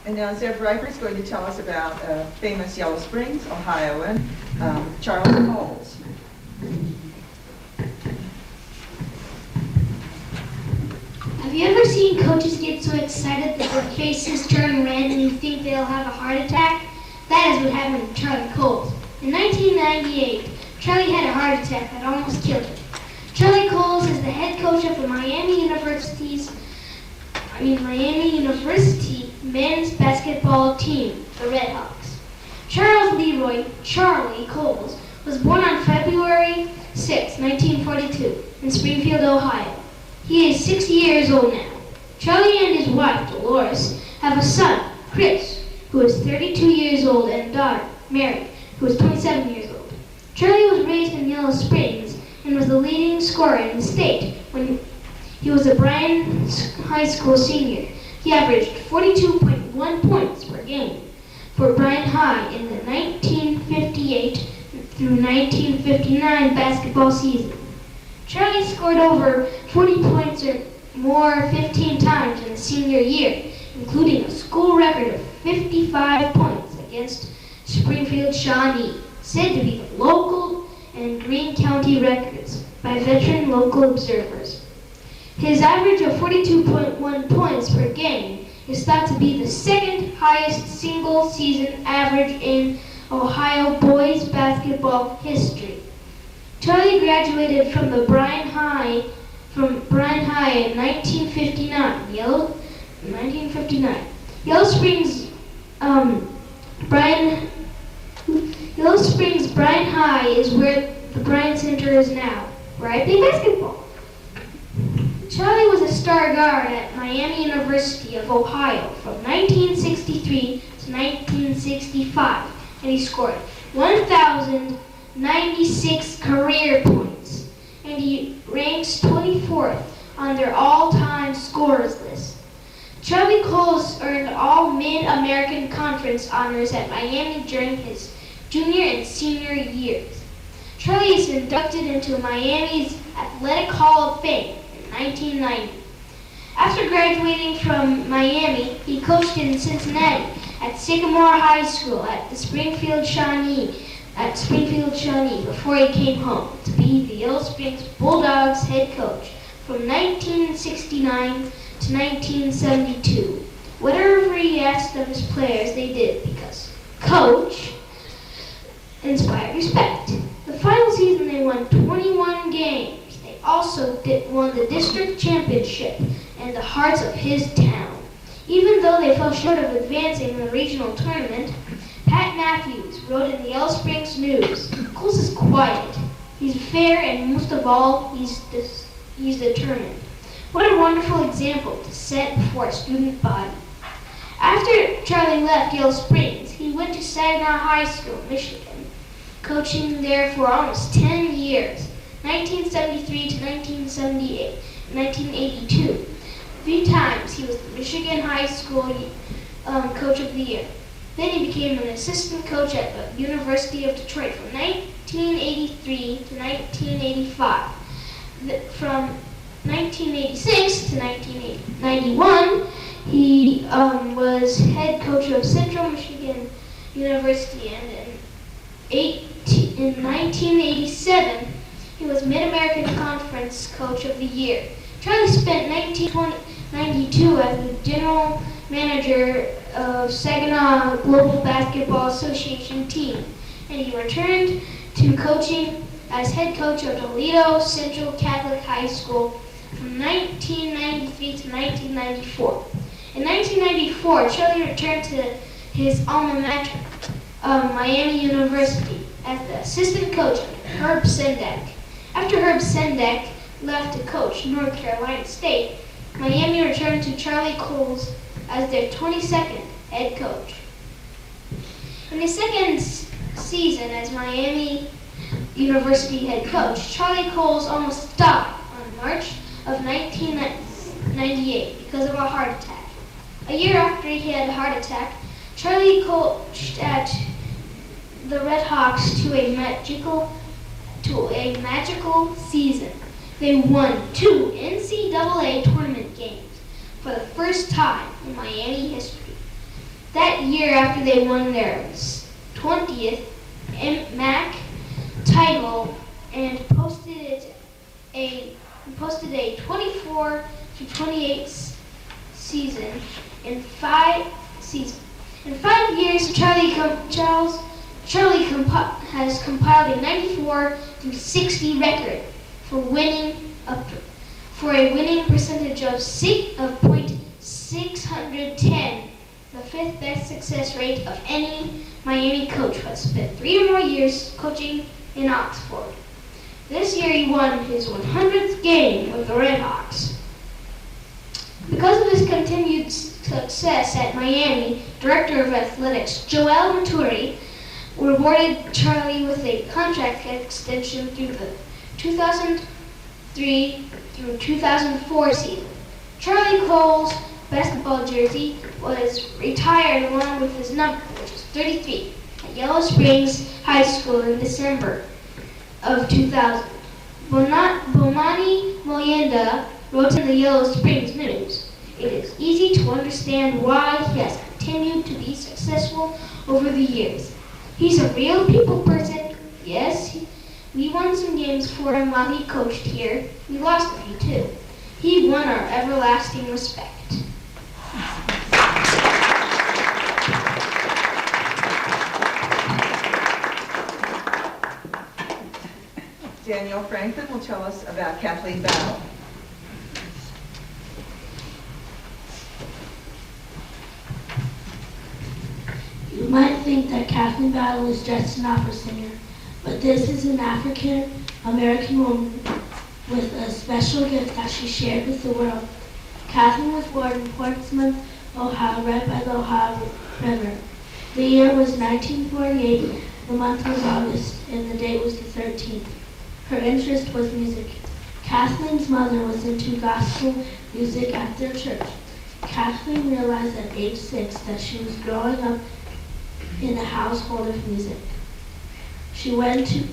And now Zev Riker is going to tell us about famous Yellow Springs, Ohioan, Charles Coles. Have you ever seen coaches get so excited that their faces turn red and you think they'll have a heart attack? That is what happened to Charlie Coles. In 1998, Charlie had a heart attack that almost killed him. Charlie Coles is the head coach of the Miami University men's basketball team, the Red Hawks. Charles Leroy Charlie Coles was born on February 6, 1942, in Springfield, Ohio. He is 6 years old now. Charlie and his wife, Dolores, have a son, Chris, who is 32 years old, and a daughter, Mary, who is 27 years old. Charlie was raised in Yellow Springs and was the leading scorer in the state when he was a Bryan High School senior. He averaged 42.1 points per game for Bryan High in the 1958 through 1959 basketball season. Charlie scored over 40 points or more 15 times in the senior year, including a school record of 55 points against Springfield Shawnee, said to be the local and Greene County records by veteran local observers. His average of 42.1 points per game is thought to be the second highest single season average in Ohio boys basketball history. Charlie graduated from Bryan High in 1959. Yellow Springs Bryan High is where the Bryan Center is now, where I play basketball. Charlie was a star guard at Miami University of Ohio from 1963 to 1965, and he scored 1,096 career points, and he ranks 24th on their all-time scorers list. Charlie Coles earned all Mid-American Conference honors at Miami during his junior and senior years. Charlie is inducted into Miami's Athletic Hall of Fame in 1990. After graduating from Miami, he coached in Cincinnati at Sycamore High School at Springfield Shawnee before he came home to be the Yellow Springs Bulldogs head coach from 1969 to 1972. Whatever he asked of his players, they did because coach inspired respect. The final season they won 21 games. They also won the district championship and the hearts of his town. Even though they fell short of advancing in the regional tournament, Pat Matthews wrote in the Yellow Springs News, "Coles is quiet. He's fair, and most of all, he's determined. What a wonderful example to set before a student body." After Charlie left Yellow Springs, he went to Saginaw High School, Michigan, coaching there for almost 10 years, 1973 to 1978, 1982. 3 times he was the Michigan High School Coach of the Year. Then he became an assistant coach at the University of Detroit from 1983 to 1985. From 1986 to 1991, he was head coach of Central Michigan University, and in 1987, he was Mid-American Conference Coach of the Year. Charlie spent 1992 as the general manager of Saginaw Global Basketball Association team, and he returned to coaching as head coach of Toledo Central Catholic High School from 1993 to 1994. In 1994, Charlie returned to his alma mater, Miami University, as the assistant coach under Herb Sendek. After Herb Sendek left to coach North Carolina State, Miami returned to Charlie Coles as their 22nd head coach. In his second season as Miami University head coach, Charlie Coles almost died on March of 1998 because of a heart attack. A year after he had a heart attack, Charlie coached at the Red Hawks to a magical season. They won 2 NCAA tournament games for the first time in Miami history. That year, after they won their 20th MAC title and posted a 24-28 season in 5 seasons. In 5 years, Charlie has compiled a 94-60 record for a winning percentage of .610, the 5th best success rate of any Miami coach who has spent 3 or more years coaching in Oxford. This year he won his 100th game with the Redhawks. Because of his continued success at Miami, Director of Athletics Joel Maturi rewarded Charlie with a contract extension through the 2003 through 2004 season. Charlie Cole's basketball jersey was retired along with his number, which was 33, at Yellow Springs High School in December of 2000. Bomani Moyenda wrote in the Yellow Springs News, "It is easy to understand why he has continued to be successful over the years. He's a real people person. Yes, we won some games for him while he coached here. We lost a few too. He won our everlasting respect." Daniel Franklin will tell us about Kathleen Battle. You might think that Kathleen Battle is just an opera singer, but this is an African-American woman with a special gift that she shared with the world. Kathleen was born in Portsmouth, Ohio, right by the Ohio River. The year was 1948, the month was August, and the date was the 13th. Her interest was music. Kathleen's mother was into gospel music at their church. Kathleen realized at age 6 that she was growing up in a household of music. She went to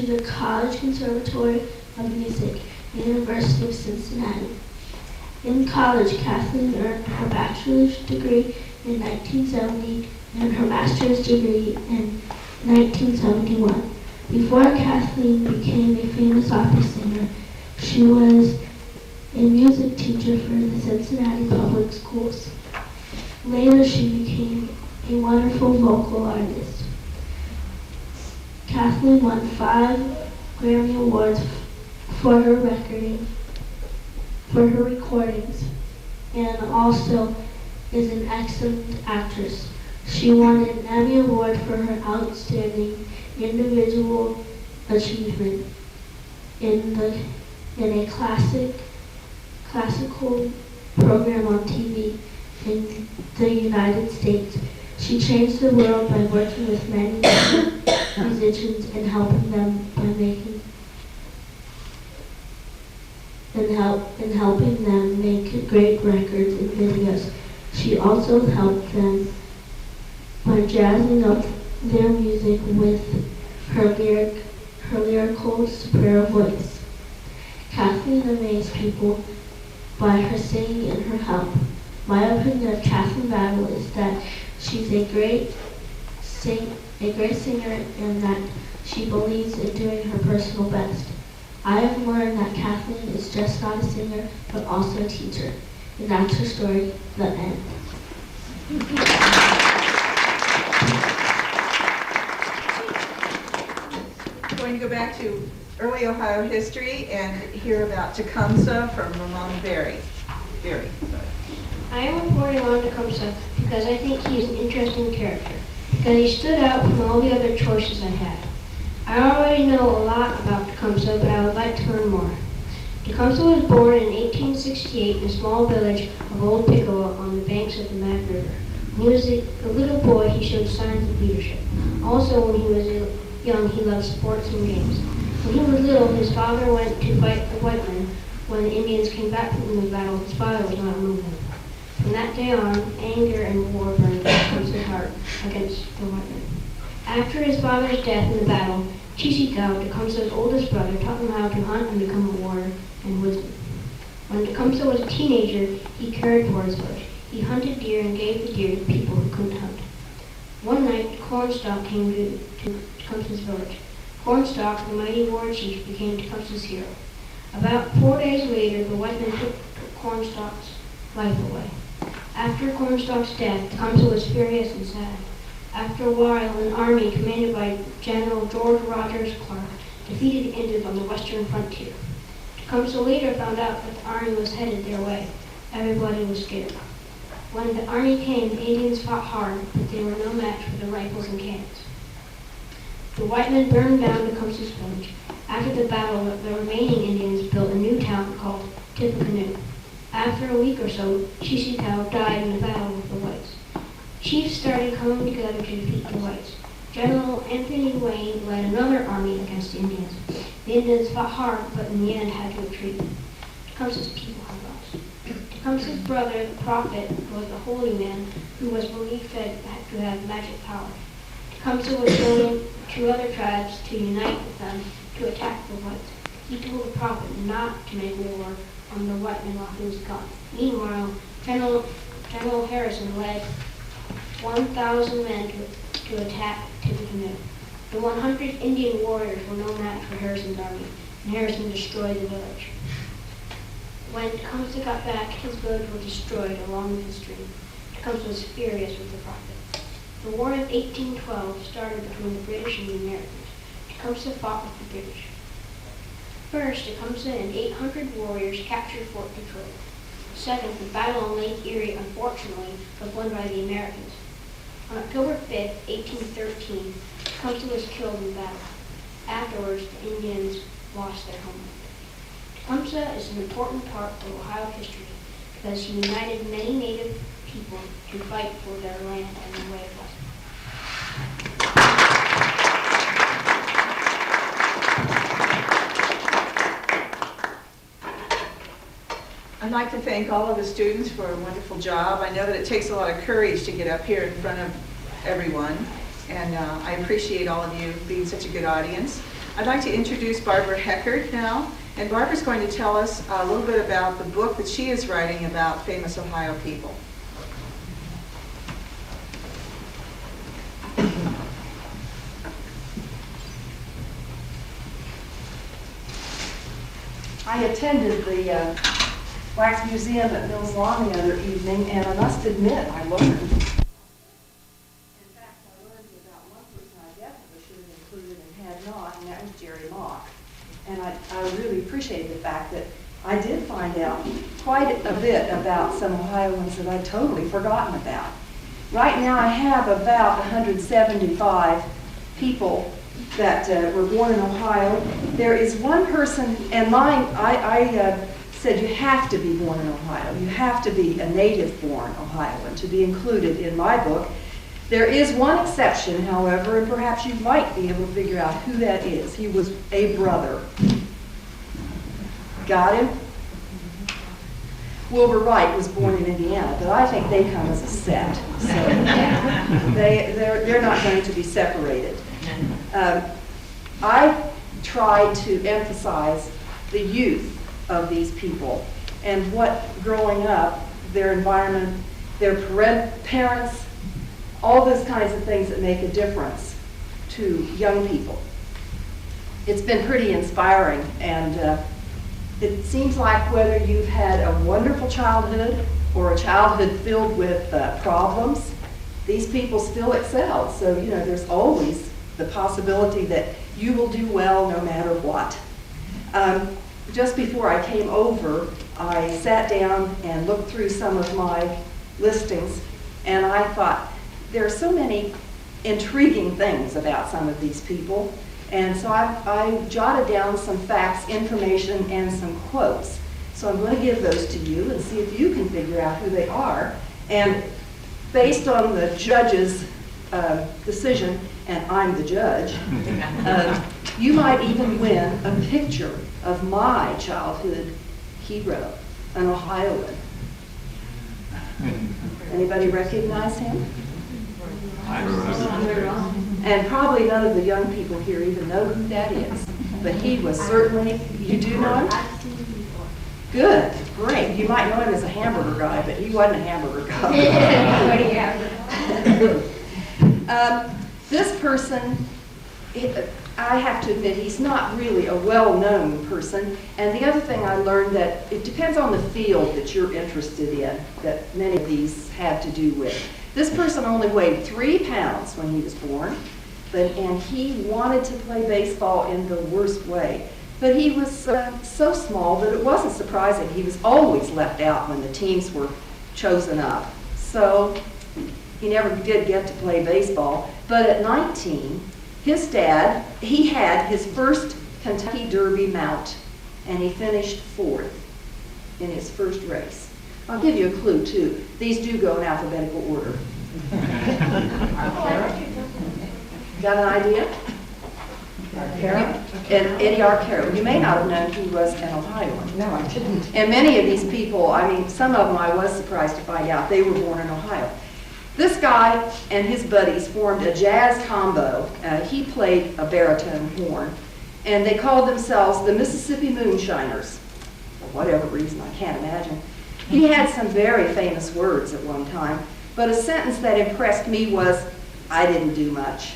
the College Conservatory of Music, University of Cincinnati. In college, Kathleen earned her bachelor's degree in 1970 and her master's degree in 1971. Before Kathleen became a famous opera singer, she was a music teacher for the Cincinnati Public Schools. Later, she became a wonderful vocal artist. Kathleen won 5 Grammy Awards for her recordings, and also is an excellent actress. She won an Emmy Award for her outstanding individual achievement in a classical program on TV in the United States. She changed the world by working with many musicians and helping them make great records and videos. She also helped them by jazzing up their music with her lyrical superior voice. Kathleen amazed people by her singing and her help. My opinion of Kathleen Battle is that she's a great singer and that she believes in doing her personal best. I have learned that Kathleen is just not a singer, but also a teacher. And that's her story, the end. We're going to go back to early Ohio history and hear about Tecumseh from Ramon Berry. Berry, sorry. I am reporting on Tecumseh because I think he is an interesting character, because he stood out from all the other choices I had. I already know a lot about Tecumseh, but I would like to learn more. Tecumseh was born in 1868 in a small village of Old Piccolo on the banks of the Mad River. When he was a little boy, he showed signs of leadership. Also, when he was young, he loved sports and games. When he was little, his father went to fight the white men. When the Indians came back from the battle, his father was not among them. From that day on, anger and war burned Tecumseh's heart against the white men. After his father's death in the battle, Chichikau, Tecumseh's oldest brother, taught him how to hunt and become a warrior and woodsman. When Tecumseh was a teenager, he cared for his village. He He hunted deer and gave the deer to people who couldn't hunt. One night, Cornstalk came to Tecumseh's village. Cornstalk, the mighty war chief, became Tecumseh's hero. About 4 days later, the white men took Cornstalk's life away. After Cornstalk's death, Tecumseh was furious and sad. After a while, an army commanded by General George Rogers Clark defeated the Indians on the western frontier. Tecumseh later found out that the army was headed their way. Everybody was scared. When the army came, the Indians fought hard, but they were no match for the rifles and cannons. The white men burned down Tecumseh's village. After the battle, the remaining Indians built a new town called Tippecanoe. After a week or so, Chichikau died in a battle with the whites. Chiefs started coming together to defeat the whites. General Anthony Wayne led another army against the Indians. The Indians fought hard, but in the end had to retreat. Tecumseh's people had lost. Tecumseh's brother, the prophet, was a holy man who was believed to have magic power. Tecumseh was joining 2 other tribes to unite with them to attack the whites. He told the prophet not to make war on the white men while he was gone. Meanwhile, General Harrison led 1,000 men to attack Tippecanoe. The 100 Indian warriors were no match for Harrison's army, and Harrison destroyed the village. When Tecumseh got back, his village was destroyed along with his stream. Tecumseh was furious with the prophet. The War of 1812 started between the British and the Americans. Tecumseh fought with the British. First, Tecumseh and 800 warriors captured Fort Detroit. Second, the battle on Lake Erie, unfortunately, was won by the Americans. On October 5, 1813, Tecumseh was killed in battle. Afterwards, the Indians lost their homeland. Tecumseh is an important part of Ohio history because he united many Native people to fight for their land and their way of life. I'd like to thank all of the students for a wonderful job. I know that it takes a lot of courage to get up here in front of everyone, and I appreciate all of you being such a good audience. I'd like to introduce Barbara Heckard now, and Barbara's going to tell us a little bit about the book that she is writing about famous Ohio people. I attended the Wax Museum at Mills Lawn the other evening, and I must admit, I learned. In fact, I learned about one person I definitely should have included and had not, and that was Jerry Mock. And I really appreciated the fact that I did find out quite a bit about some Ohioans that I'd totally forgotten about. Right now, I have about 175 people that were born in Ohio. There is one person, and mine, I said you have to be born in Ohio. You have to be a native-born Ohioan to be included in my book. There is one exception, however, and perhaps you might be able to figure out who that is. He was a brother. Got him? Wilbur Wright was born in Indiana, but I think they come as a set. So they're not going to be separated. I tried to emphasize the youth of these people and what growing up, their environment, their parents, all those kinds of things that make a difference to young people. It's been pretty inspiring, and it seems like whether you've had a wonderful childhood or a childhood filled with problems, these people still excel. So, you know, there's always the possibility that you will do well no matter what. Just before I came over, I sat down and looked through some of my listings, and I thought, there are so many intriguing things about some of these people, and so I jotted down some facts, information, and some quotes. So I'm going to give those to you and see if you can figure out who they are. And based on the judge's decision, and I'm the judge, you might even win a picture of my childhood hero, an Ohioan. Anybody recognize him? And probably none of the young people here even know who that is. But he was certainly, you do know him? Good, great. You might know him as a hamburger guy, but he wasn't a hamburger guy. This person, I have to admit, he's not really a well-known person. And the other thing I learned that it depends on the field that you're interested in, that many of these have to do with. This person only weighed 3 pounds when he was born, and he wanted to play baseball in the worst way. But he was so small that it wasn't surprising. He was always left out when the teams were chosen up. So he never did get to play baseball. But at 19, his dad, he had his first Kentucky Derby mount, and he finished 4th in his first race. I'll give you a clue, too. These do go in alphabetical order. Got an idea? And Eddie Arcaro. You may not have known he was an Ohioan. No, I didn't. And many of these people, I mean, some of them I was surprised to find out they were born in Ohio. This guy and his buddies formed a jazz combo. He played a baritone horn, and they called themselves the Mississippi Moonshiners. For whatever reason, I can't imagine. He had some very famous words at one time, but a sentence that impressed me was, "I didn't do much."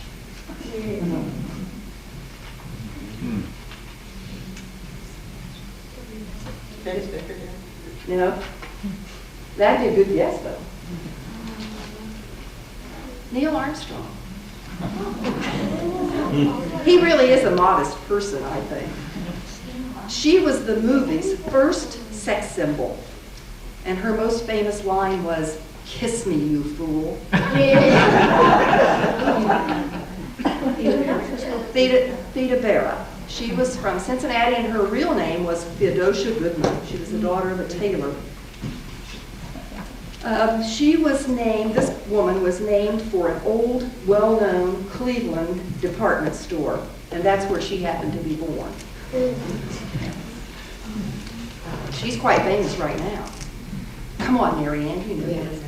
No, that'd be a good guess, though. Neil Armstrong. He really is a modest person, I think. She was the movie's first sex symbol, and her most famous line was, "Kiss me, you fool." Theda Bara. She was from Cincinnati, and her real name was Theodosia Goodman. She was the daughter of a tailor. This woman was named for an old, well-known Cleveland department store, and that's where she happened to be born. She's quite famous right now. Come on, Mary Ann, you know this.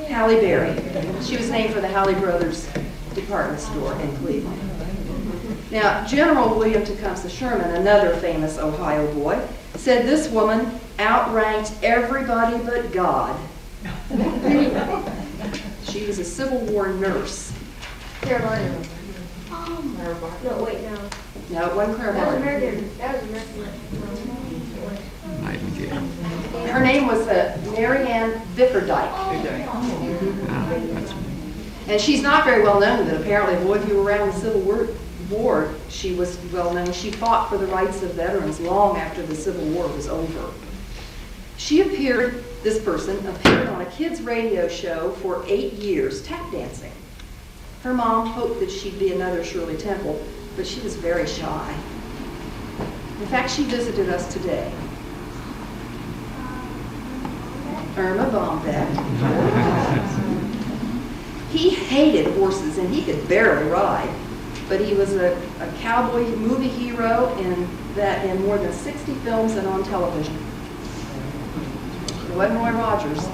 Halle Berry. She was named for the Halle Brothers department store in Cleveland. Now, General William Tecumseh Sherman, another famous Ohio boy, said this woman outranked everybody but God. She was a Civil War nurse. Carolina. No, wait, no. No, it wasn't Claire That was Martin. American. That was American. Her name was Mary Ann Bickerdike. And she's not very well known, but apparently, boy, if you were around the Civil War, she was well known. She fought for the rights of veterans long after the Civil War was over. This person appeared on a kids' radio show for 8 years, tap dancing. Her mom hoped that she'd be another Shirley Temple, but she was very shy. In fact, she visited us today. Irma Bombeck. He hated horses, and he could barely ride, but he was a cowboy movie hero in more than 60 films and on television. It wasn't Roy Rogers.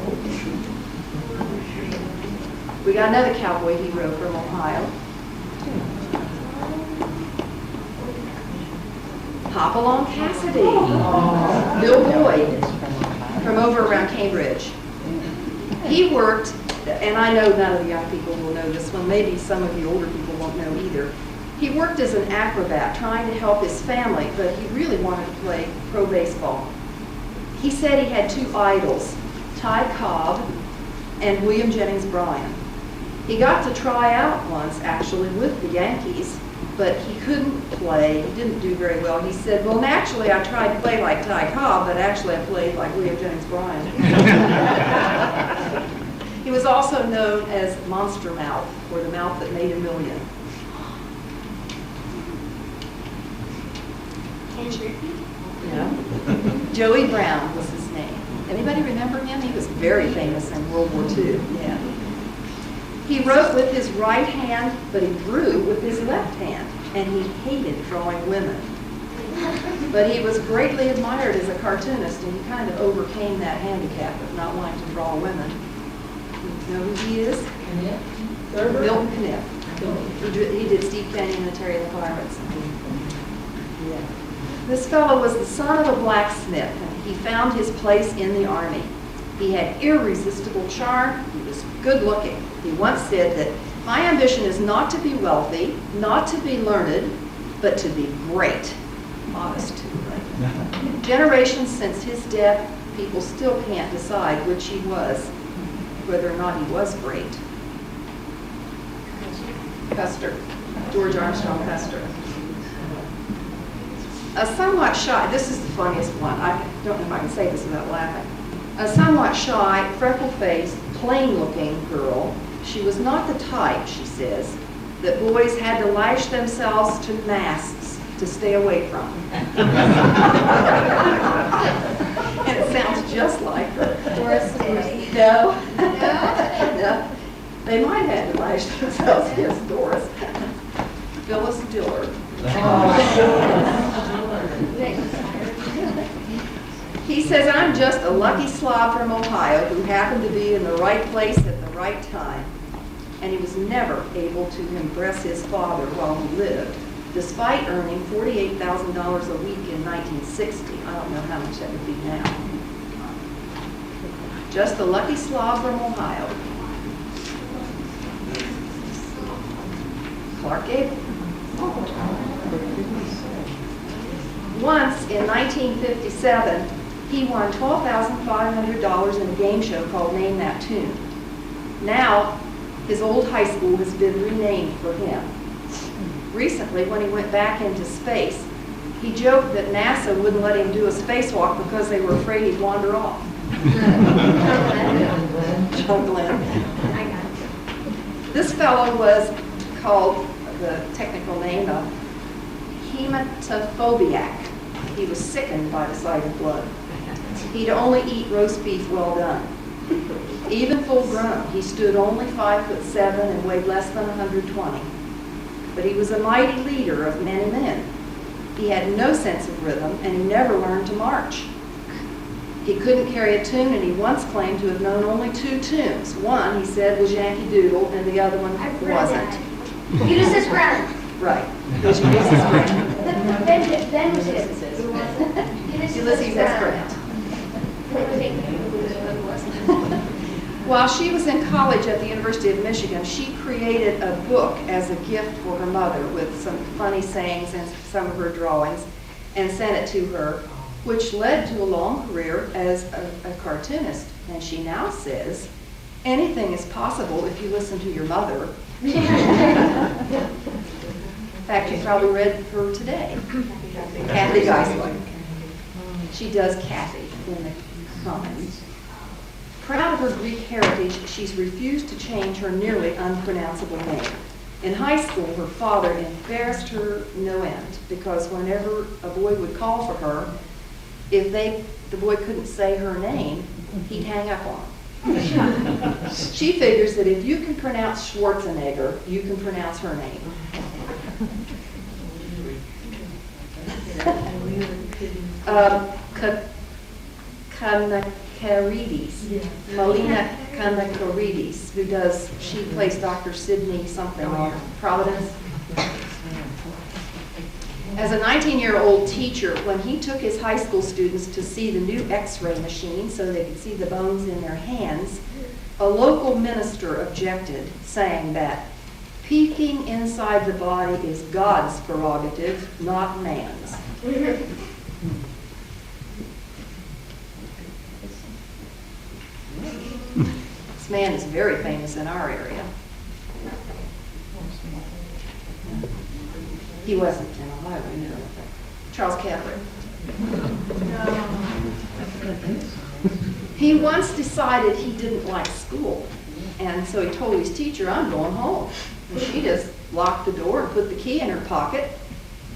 We got another cowboy hero from Ohio. Hopalong Cassidy. Bill Boyd from over around Cambridge. He worked, and I know none of the young people will know this one, maybe some of the older people won't know either. He worked as an acrobat trying to help his family, but he really wanted to play pro baseball. He said he had 2 idols, Ty Cobb and William Jennings Bryan. He got to try out once, actually, with the Yankees, but he couldn't play. He didn't do very well. He said, well, naturally, I tried to play like Ty Cobb, but actually I played like William Jennings Bryan. He was also known as Monster Mouth, or the mouth that made a million. Yeah. Joey Brown was his name. Anybody remember him? He was very famous in World War II. Yeah. He wrote with his right hand, but he drew with his left hand, and he hated drawing women. But he was greatly admired as a cartoonist, and he kind of overcame that handicap of not wanting to draw women. You know who he is? Milton Caniff. He did Steve Kenny and the Terry and the Pirates. Yeah. This fellow was the son of a blacksmith, and he found his place in the army. He had irresistible charm. He was good looking. He once said that my ambition is not to be wealthy, not to be learned, but to be great. Modest too, right? Generations since his death, people still can't decide which he was, whether or not he was great. Custer, George Armstrong Custer. A somewhat shy, this is the funniest one, I don't know if I can say this without laughing. A somewhat shy, freckle-faced, plain-looking girl. She was not the type, she says, that boys had to lash themselves to masks to stay away from. And it sounds just like her. Doris Day. No. No. They might have to lash themselves against Doris. Phyllis Dillard. He says, I'm just a lucky slob from Ohio who happened to be in the right place at the right time. And he was never able to impress his father while he lived, despite earning $48,000 a week in 1960. I don't know how much that would be now. Just a lucky slob from Ohio. Clark Gable. Once, in 1957, he won $12,500 in a game show called Name That Tune. Now, his old high school has been renamed for him. Recently, when he went back into space, he joked that NASA wouldn't let him do a spacewalk because they were afraid he'd wander off. John Glenn. This fellow was called, the technical name, a hematophobiac. He was sickened by the sight of blood. He'd only eat roast beef well done. Even full grown, he stood only 5'7" and weighed less than 120. But he was a mighty leader of many men. He had no sense of rhythm, and he never learned to march. He couldn't carry a tune, and he once claimed to have known only 2 tunes. One, he said, was Yankee Doodle, and the other one wasn't. Ulysses Grant. Right. Which Ulysses Grant. Then was it? Ulysses S. Grant. While she was in college at the University of Michigan, she created a book as a gift for her mother with some funny sayings and some of her drawings and sent it to her, which led to a long career as a cartoonist. And she now says, anything is possible if you listen to your mother. In fact, you probably read her today, Kathy Geisler. She does Kathy in the comments. Proud of her Greek heritage, she's refused to change her nearly unpronounceable name. In high school, her father embarrassed her no end because whenever a boy would call for her, if the boy couldn't say her name, he'd hang up on him. She figures that if you can pronounce Schwarzenegger, you can pronounce her name. Kanakaridis, Melina Kanakaridis, she plays Dr. Sidney something on Providence. As a 19-year-old teacher, when he took his high school students to see the new X-ray machine so they could see the bones in their hands, a local minister objected, saying that peeking inside the body is God's prerogative, not man's. This man is very famous in our area. He wasn't in Ohio, no. Charles Catlett. He once decided he didn't like school, and so he told his teacher, I'm going home. And she just locked the door and put the key in her pocket.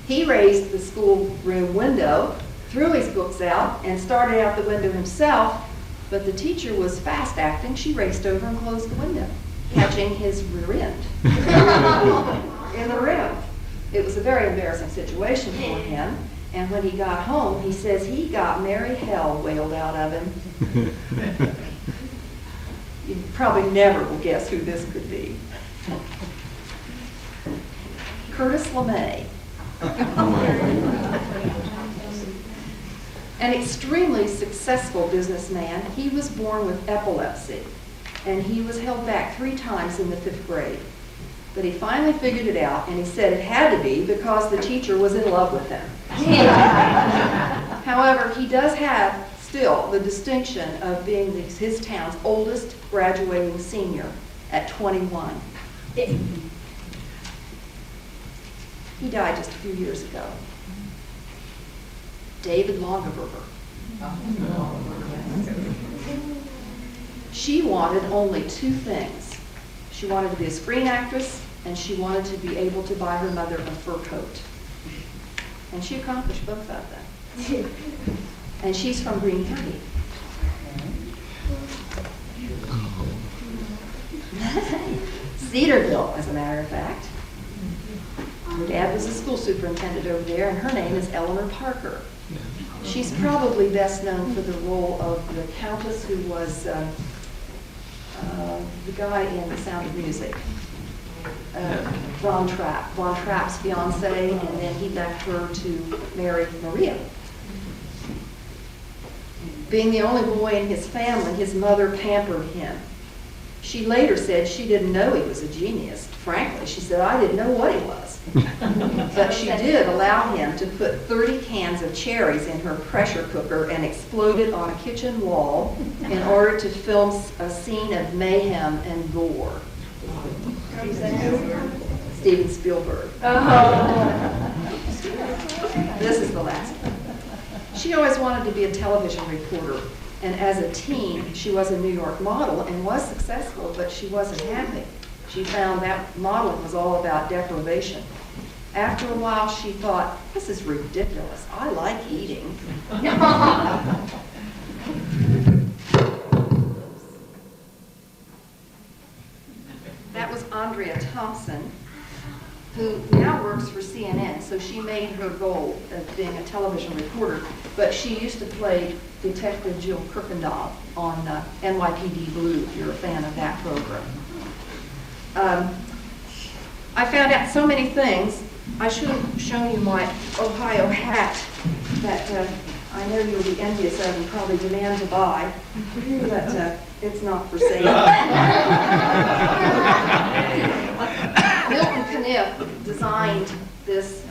He raised the schoolroom window, threw his books out, and started out the window himself, but the teacher was fast acting. She raced over and closed the window, catching his rear end in the room. It was a very embarrassing situation for him, and when he got home, he says he got merry hell wailed out of him. You probably never will guess who this could be. Curtis LeMay. An extremely successful businessman. He was born with epilepsy, and he was held back 3 times in the 5th grade. But he finally figured it out, and he said it had to be because the teacher was in love with him. However, he does have still the distinction of being his town's oldest graduating senior at 21. He died just a few years ago. David Longaberger. She wanted only 2 things. She wanted to be a screen actress, and she wanted to be able to buy her mother a fur coat. And she accomplished both of them. And she's from Greene County. Cedarville, as a matter of fact. Her dad was a school superintendent over there, and her name is Eleanor Parker. She's probably best known for the role of the Countess, who was the guy in The Sound of Music. Von Trapp's fiance, and then he left her to marry Maria. Being the only boy in his family, his mother pampered him. She later said she didn't know he was a genius. Frankly, she said, I didn't know what he was. But she did allow him to put 30 cans of cherries in her pressure cooker and explode it on a kitchen wall in order to film a scene of mayhem and gore. Steven Spielberg. This is the last one. She always wanted to be a television reporter, and as a teen, she was a New York model and was successful, but she wasn't happy. She found that modeling was all about deprivation. After a while, she thought, this is ridiculous. I like eating. That was Andrea Thompson, who now works for CNN, so she made her goal of being a television reporter, but she used to play Detective Jill Kirkendall on NYPD Blue, if you're a fan of that program. I found out so many things. I should have shown you my Ohio hat that I know you'll be envious of and probably demand to buy, but it's not for sale. Milton Caniff designed this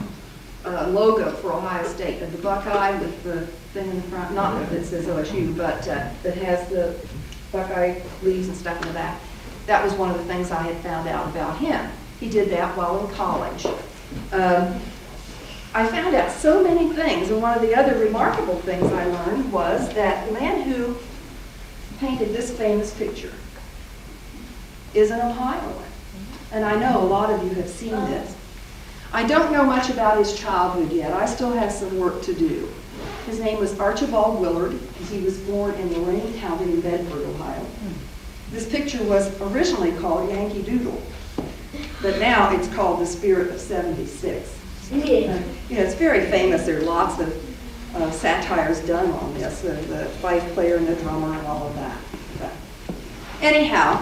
logo for Ohio State, the Buckeye with the thing in the front, not that says OSU, but that has the Buckeye leaves and stuff in the back. That was one of the things I had found out about him. He did that while in college. I found out so many things, and one of the other remarkable things I learned was that the man who painted this famous picture is an Ohioan. And I know a lot of you have seen this. I don't know much about his childhood yet. I still have some work to do. His name was Archibald Willard. He was born in Lorraine County in Bedford, Ohio. This picture was originally called Yankee Doodle, but now it's called The Spirit of 76. It's very famous. There are lots of satires done on this, the fife player and the drummer and all of that. But anyhow,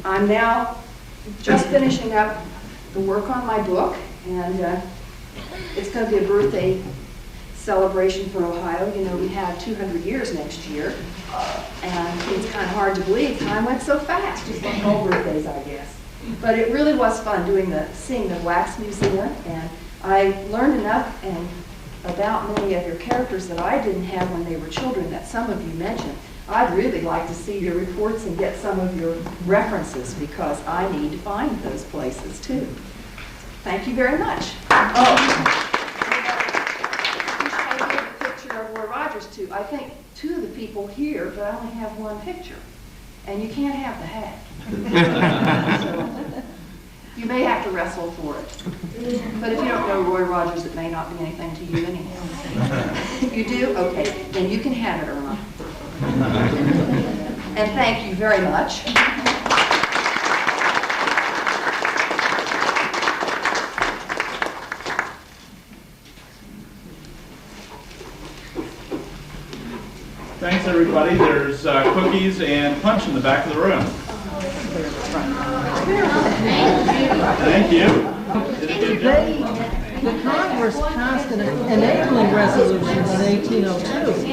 I'm now just finishing up the work on my book, and it's going to be a birthday celebration for Ohio. You know, we have 200 years next year, and it's kind of hard to believe time went so fast, just like all birthdays, I guess. But it really was fun seeing the Wax Museum, and I learned enough about many of your characters that I didn't have when they were children that some of you mentioned. I'd really like to see your reports and get some of your references because I need to find those places too. Thank you very much. Oh, I gave a picture of Roy Rogers too. I think 2 of the people here, but I only have 1 picture. And you can't have the hat. So, you may have to wrestle for it. But if you don't know Roy Rogers, it may not be anything to you anyhow. You do? Okay. Then you can have it, Irma. And thank you very much. Thanks, everybody. There's cookies and punch in the back of the room. Thank you. Did a good job. the Congress passed an enabling resolution in 1802.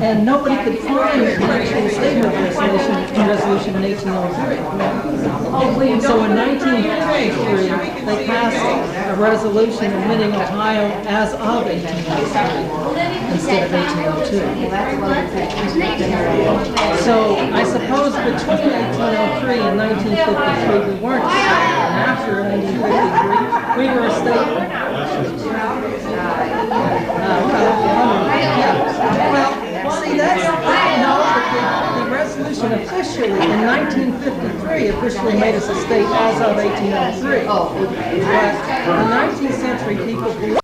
And nobody could find an actual statement resolution in 1803. So in 1953, they passed a resolution admitting Ohio as of 1803 instead of 1802. So I suppose between 1803 and 1953, we weren't a state, and after 1953, we were a state. Well, see, that's, no, but the resolution officially in 1953 officially made us a state as of 1803. But the 19th century people believed